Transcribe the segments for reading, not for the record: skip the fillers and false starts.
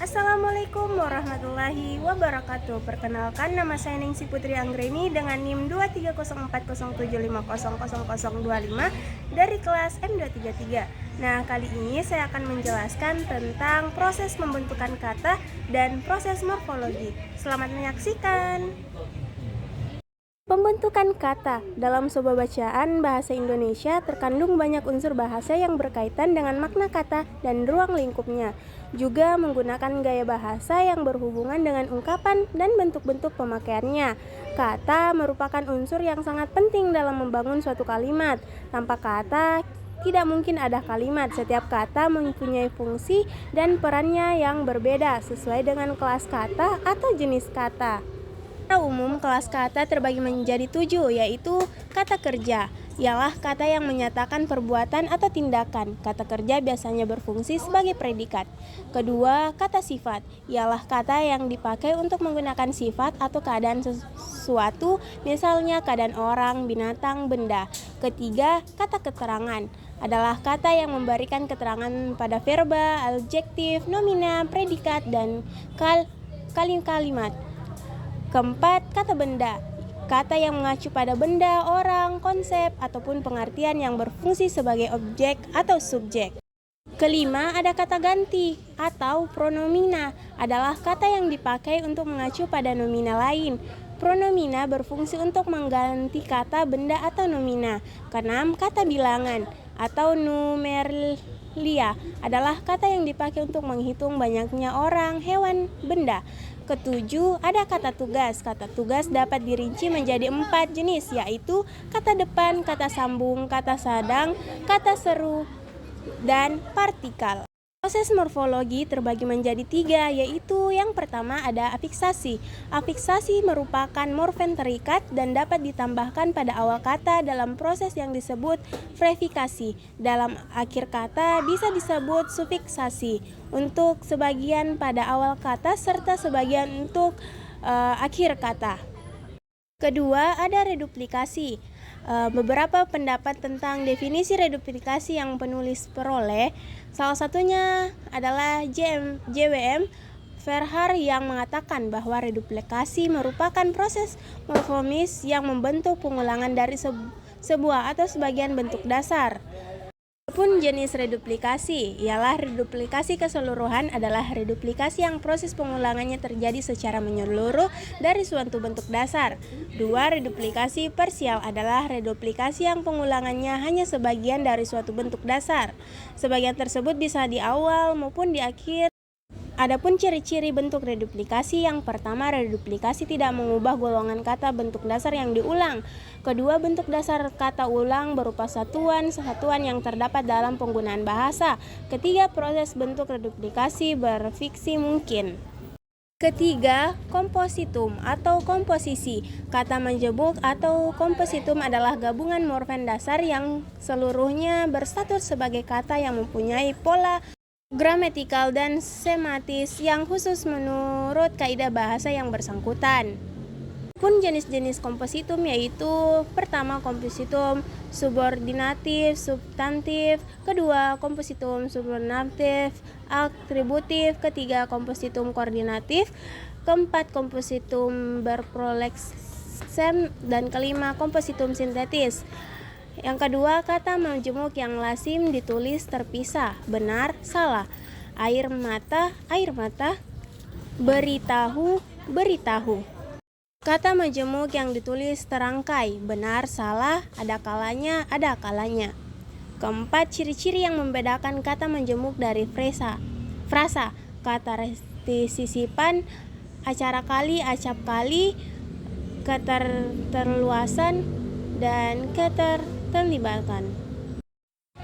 Assalamualaikum warahmatullahi wabarakatuh. Perkenalkan, nama saya Ningsi Putri Anggreni dengan NIM 2304075000025 dari kelas M233. Nah, kali ini saya akan menjelaskan tentang proses pembentukan kata dan proses morfologi. Selamat menyaksikan. Pembentukan kata dalam sebuah bacaan bahasa Indonesia terkandung banyak unsur bahasa yang berkaitan dengan makna kata dan ruang lingkupnya. Juga menggunakan gaya bahasa yang berhubungan dengan ungkapan dan bentuk-bentuk pemakaiannya. Kata merupakan unsur yang sangat penting dalam membangun suatu kalimat. Tanpa kata, tidak mungkin ada kalimat. Setiap kata mempunyai fungsi dan perannya yang berbeda sesuai dengan kelas kata atau jenis kata. Secara umum, kelas kata terbagi menjadi 7, yaitu kata kerja, ialah kata yang menyatakan perbuatan atau tindakan. Kata kerja biasanya berfungsi sebagai predikat. Kedua, kata sifat, ialah kata yang dipakai untuk menggunakan sifat atau keadaan sesuatu, misalnya keadaan orang, binatang, benda. Ketiga, kata keterangan, adalah kata yang memberikan keterangan pada verba, adjektif, nomina, predikat, dan kalimat. Keempat, kata benda, kata yang mengacu pada benda, orang, konsep, ataupun pengertian yang berfungsi sebagai objek atau subjek. Kelima, ada kata ganti atau pronomina, adalah kata yang dipakai untuk mengacu pada nomina lain. Pronomina berfungsi untuk mengganti kata benda atau nomina. Keenam, kata bilangan atau numeria, adalah kata yang dipakai untuk menghitung banyaknya orang, hewan, benda. Ketujuh, ada kata tugas. Kata tugas dapat dirinci menjadi 4 jenis, yaitu kata depan, kata sambung, kata sadang, kata seru, dan partikal. Proses morfologi terbagi menjadi 3, yaitu yang pertama ada afiksasi. Afiksasi merupakan morfem terikat dan dapat ditambahkan pada awal kata dalam proses yang disebut prefikasi. Dalam akhir kata bisa disebut sufiksasi untuk sebagian pada awal kata serta sebagian untuk akhir kata. Kedua, ada reduplikasi. Beberapa pendapat tentang definisi reduplikasi yang penulis peroleh. Salah satunya adalah JWM Verhaar yang mengatakan bahwa reduplikasi merupakan proses morfomis yang membentuk pengulangan dari sebuah atau sebagian bentuk dasar. Adapun jenis reduplikasi, ialah reduplikasi keseluruhan adalah reduplikasi yang proses pengulangannya terjadi secara menyeluruh dari suatu bentuk dasar. Dua, reduplikasi parsial adalah reduplikasi yang pengulangannya hanya sebagian dari suatu bentuk dasar. Sebagian tersebut bisa di awal maupun di akhir. Adapun ciri-ciri bentuk reduplikasi, yang pertama, reduplikasi tidak mengubah golongan kata bentuk dasar yang diulang. Kedua, bentuk dasar kata ulang berupa satuan yang terdapat dalam penggunaan bahasa. Ketiga, proses bentuk reduplikasi berfiksi mungkin. Ketiga, kompositum atau komposisi. Kata menjemuk atau kompositum adalah gabungan morfem dasar yang seluruhnya berstatus sebagai kata yang mempunyai pola gramatikal dan sematis yang khusus menurut kaidah bahasa yang bersangkutan. Pun jenis-jenis kompositum yaitu pertama, kompositum subordinatif substantif, kedua, kompositum subordinatif atributif, ketiga, kompositum koordinatif, keempat, kompositum berproleksem, dan kelima, kompositum sintetis. Yang kedua, kata menjemuk yang lazim ditulis terpisah, benar, salah. Air mata, beritahu, beritahu. Kata menjemuk yang ditulis terangkai, benar, salah, ada kalanya, ada kalanya. Keempat, ciri-ciri yang membedakan kata menjemuk dari frasa, kata restisisipan, acara kali, acap kali, keterluasan, dan keterlibatan.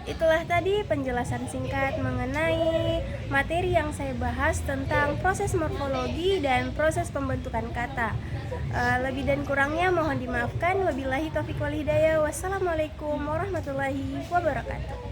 Itulah tadi penjelasan singkat mengenai materi yang saya bahas tentang proses morfologi dan proses pembentukan kata. Lebih dan kurangnya mohon dimaafkan. Wabillahi taufiq wal hidayah. Wassalamualaikum warahmatullahi wabarakatuh.